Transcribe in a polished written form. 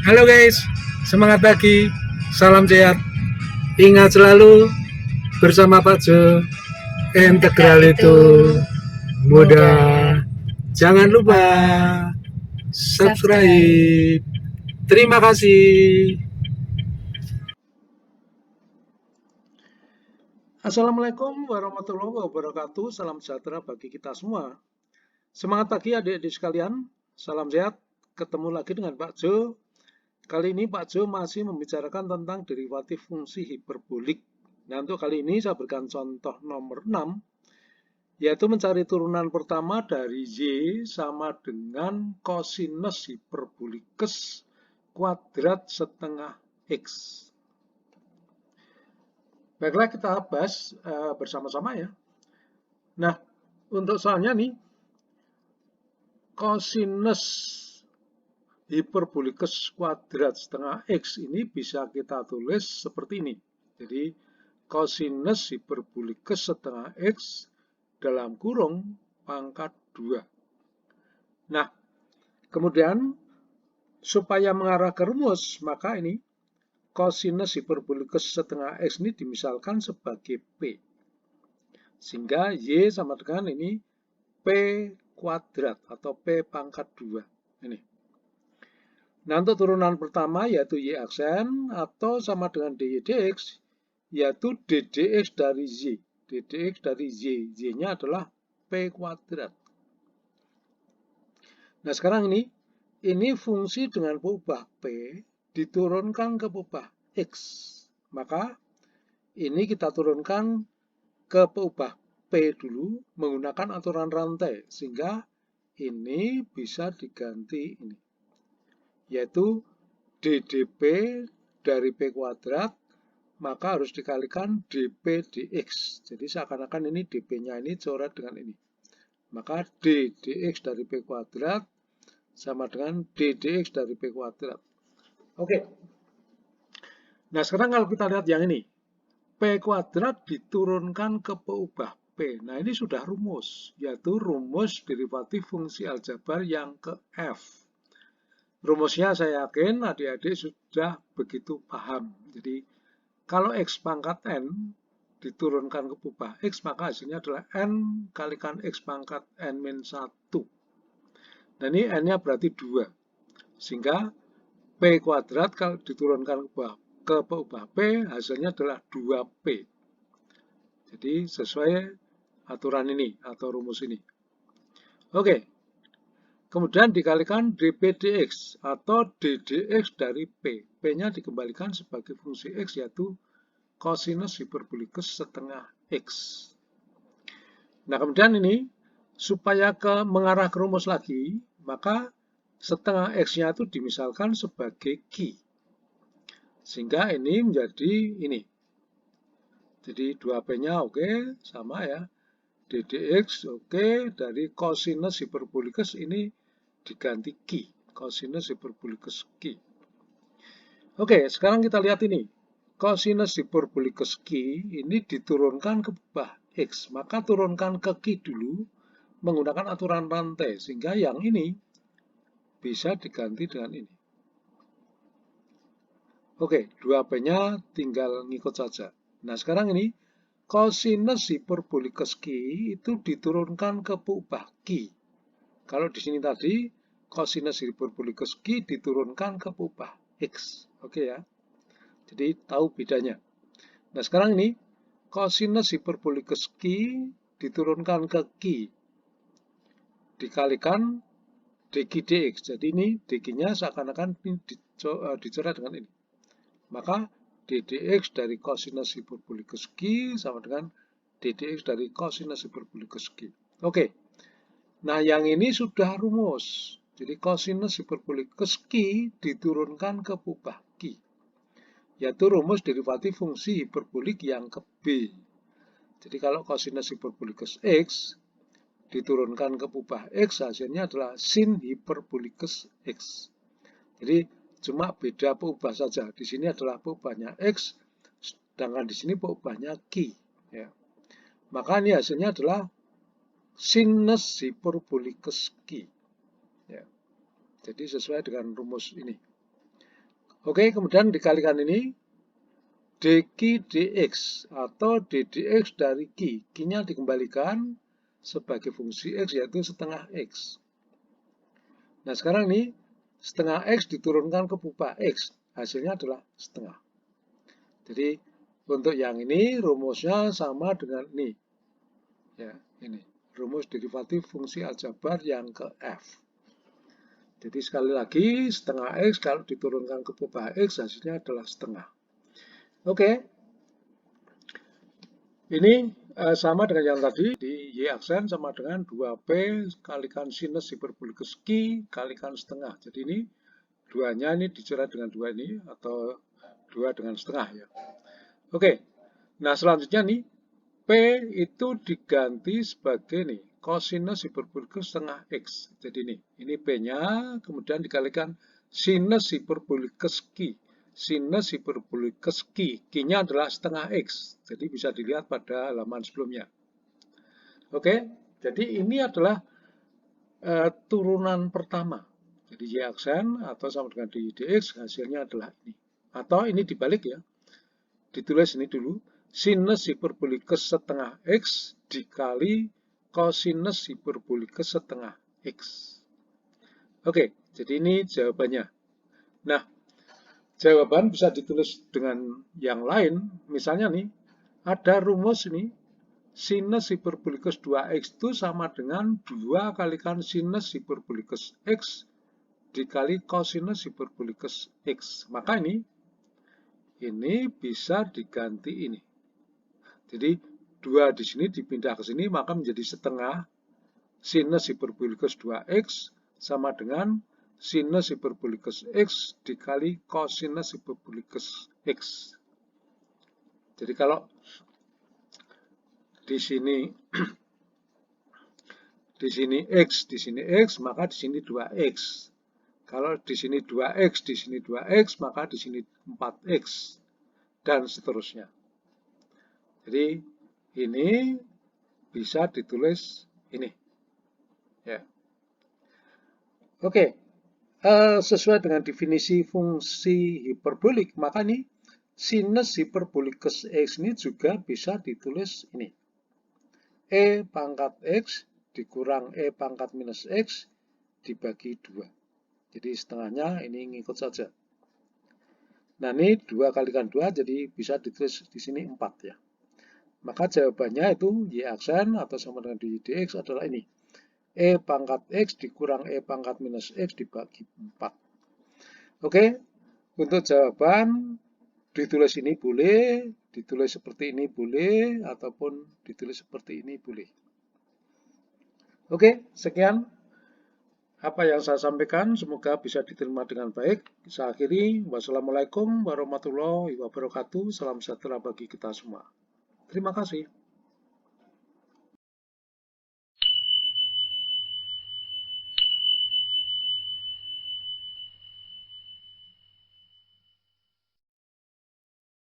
Halo guys, semangat pagi, salam sehat. Ingat selalu bersama Pak Jo, integral itu mudah. Jangan lupa subscribe. Terima kasih. Assalamualaikum warahmatullahi wabarakatuh. Salam sejahtera bagi kita semua. Semangat pagi adik-adik sekalian. Salam sehat. Ketemu lagi dengan Pak Jo. Kali ini Pak Jo masih membicarakan tentang derivatif fungsi hiperbolik. Nah, untuk kali ini saya berikan contoh nomor 6, yaitu mencari turunan pertama dari Y sama dengan kosinus hiperbolikus kuadrat setengah X. Baiklah, kita bahas bersama-sama ya. Nah, untuk soalnya nih, kosinus hiperbolikus kuadrat setengah X ini bisa kita tulis seperti ini. Jadi, kosinus hiperbolikus setengah X dalam kurung pangkat 2. Nah, kemudian supaya mengarah ke rumus, maka ini kosinus hiperbolikus setengah X ini dimisalkan sebagai P. Sehingga Y sama dengan ini P kuadrat atau P pangkat 2. Ini. Nah, untuk turunan pertama yaitu Y aksen atau sama dengan dy dx, yaitu ddx dari Y. ddx dari Y. Y-nya adalah P kuadrat. Nah, sekarang ini fungsi dengan peubah P diturunkan ke peubah X. Maka ini kita turunkan ke peubah P dulu menggunakan aturan rantai. Sehingga ini bisa diganti ini. Yaitu ddp dari P kuadrat, maka harus dikalikan dp dx. Jadi seakan-akan ini dp-nya ini coret dengan ini. Maka d dx dari P kuadrat sama dengan d dx dari P kuadrat. Oke. Nah, sekarang kalau kita lihat yang ini. P kuadrat diturunkan ke peubah P. Nah, ini sudah rumus, yaitu rumus derivatif fungsi aljabar yang ke F. Rumusnya saya yakin adik-adik sudah begitu paham. Jadi, kalau X pangkat N diturunkan ke peubah X, maka hasilnya adalah N kalikan X pangkat N-1. Dan ini N-nya berarti 2. Sehingga P kuadrat kalau diturunkan ke peubah P, hasilnya adalah 2P. Jadi sesuai aturan ini atau rumus ini. Oke. Kemudian dikalikan dp dx atau ddx dari P. P-nya dikembalikan sebagai fungsi X yaitu kosinus hiperbolikus setengah X. Nah, kemudian ini supaya mengarah ke rumus lagi, maka setengah X-nya itu dimisalkan sebagai Q. Sehingga ini menjadi ini. Jadi 2P-nya oke, sama ya. ddx oke, dari kosinus hiperbolikus ini diganti Q. Kosinus hiperbolikus Q. Oke, sekarang kita lihat ini. Kosinus hiperbolikus Q ini diturunkan ke peubah X. Maka turunkan ke Q dulu menggunakan aturan rantai. Sehingga yang ini bisa diganti dengan ini. Oke, 2P-nya tinggal ngikut saja. Nah, sekarang ini kosinus hiperbolikus Q itu diturunkan ke peubah Q. Kalau di sini tadi kosinus hiperbolikus Q diturunkan ke peubah X. Oke ya. Jadi tahu bedanya. Nah, sekarang ini kosinus hiperbolikus Q diturunkan ke Q. Dikalikan dq dx. Jadi ini dq-nya seakan-akan dicoret dengan ini. Maka ddx dari kosinus hiperbolikus Q sama dengan ddx dari kosinus hiperbolikus Q. Oke. Nah, yang ini sudah rumus. Jadi kosinus hiperbolikus Q diturunkan ke peubah Q. Yaitu rumus derivatif fungsi hiperbolik yang ke B. Jadi kalau kosinus hiperbolikus X diturunkan ke peubah X, hasilnya adalah sin hiperbolikus X. Jadi cuma beda peubah saja. Di sini adalah peubahnya X, sedangkan di sini peubahnya Q. Ya. Maka ini hasilnya adalah sinus hiperbolikus Q. Ya. Jadi sesuai dengan rumus ini. Oke, kemudian dikalikan ini dq dx atau ddx dari q. Q-nya dikembalikan sebagai fungsi x yaitu setengah x. Nah, sekarang ini setengah x diturunkan ke pupa x. Hasilnya adalah setengah. Jadi, untuk yang ini rumusnya sama dengan ini. Ya, ini. Rumus derivatif fungsi aljabar yang ke f. Jadi sekali lagi, setengah x kalau diturunkan ke pupa x, hasilnya adalah setengah. Oke, ini sama dengan yang tadi, di y aksen sama dengan 2p kalikan sinus hiperbolikus q kalikan setengah. Jadi ini duanya ini dicoret dengan 2 ini, atau 2 dengan setengah ya. Oke, nah selanjutnya nih, p itu diganti sebagai nih, kosinus hiperbolikus setengah x. Jadi ini p-nya, kemudian dikalikan sinus hiperbolikus q. Sinus hiperbolikus q. Q-nya adalah setengah x. Jadi bisa dilihat pada halaman sebelumnya. Oke, jadi ini adalah turunan pertama. Jadi y aksen atau sama dengan dx, hasilnya adalah ini. Atau ini dibalik ya. Ditulis ini dulu. Sinus hiperbolikus setengah x dikali kosinus hiperbolikus setengah x. Oke, jadi ini jawabannya. Nah, jawaban bisa ditulis dengan yang lain. Misalnya nih, ada rumus ini, sinus hiperbolikus 2x itu sama dengan 2 kalikan sinus hiperbolikus x dikali kosinus hiperbolikus x. Maka ini bisa diganti ini. Jadi 2 di sini dipindah ke sini, maka menjadi setengah sinus hiperbolikus 2x sama dengan sinus hiperbolikus x dikali kosinus hiperbolikus x. Jadi kalau di sini x, di sini x, maka di sini 2x. Kalau di sini 2x, di sini 2x, maka di sini 4x dan seterusnya. Jadi ini bisa ditulis ini. Ya. Oke. Sesuai dengan definisi fungsi hiperbolik, maka ini sinus hiperbolikus x ini juga bisa ditulis ini. E pangkat x dikurang E pangkat minus x dibagi 2. Jadi setengahnya ini ngikut saja. Nah ini 2 kalikan 2 jadi bisa ditulis di sini 4 ya. Maka jawabannya itu y aksen atau sama dengan dx adalah ini. E pangkat x dikurang E pangkat minus x dibagi 4. Oke, untuk jawaban ditulis ini boleh, ditulis seperti ini boleh, ataupun ditulis seperti ini boleh. Oke, sekian apa yang saya sampaikan, semoga bisa diterima dengan baik. Saya akhiri, wassalamualaikum warahmatullahi wabarakatuh, salam sejahtera bagi kita semua. Terima kasih.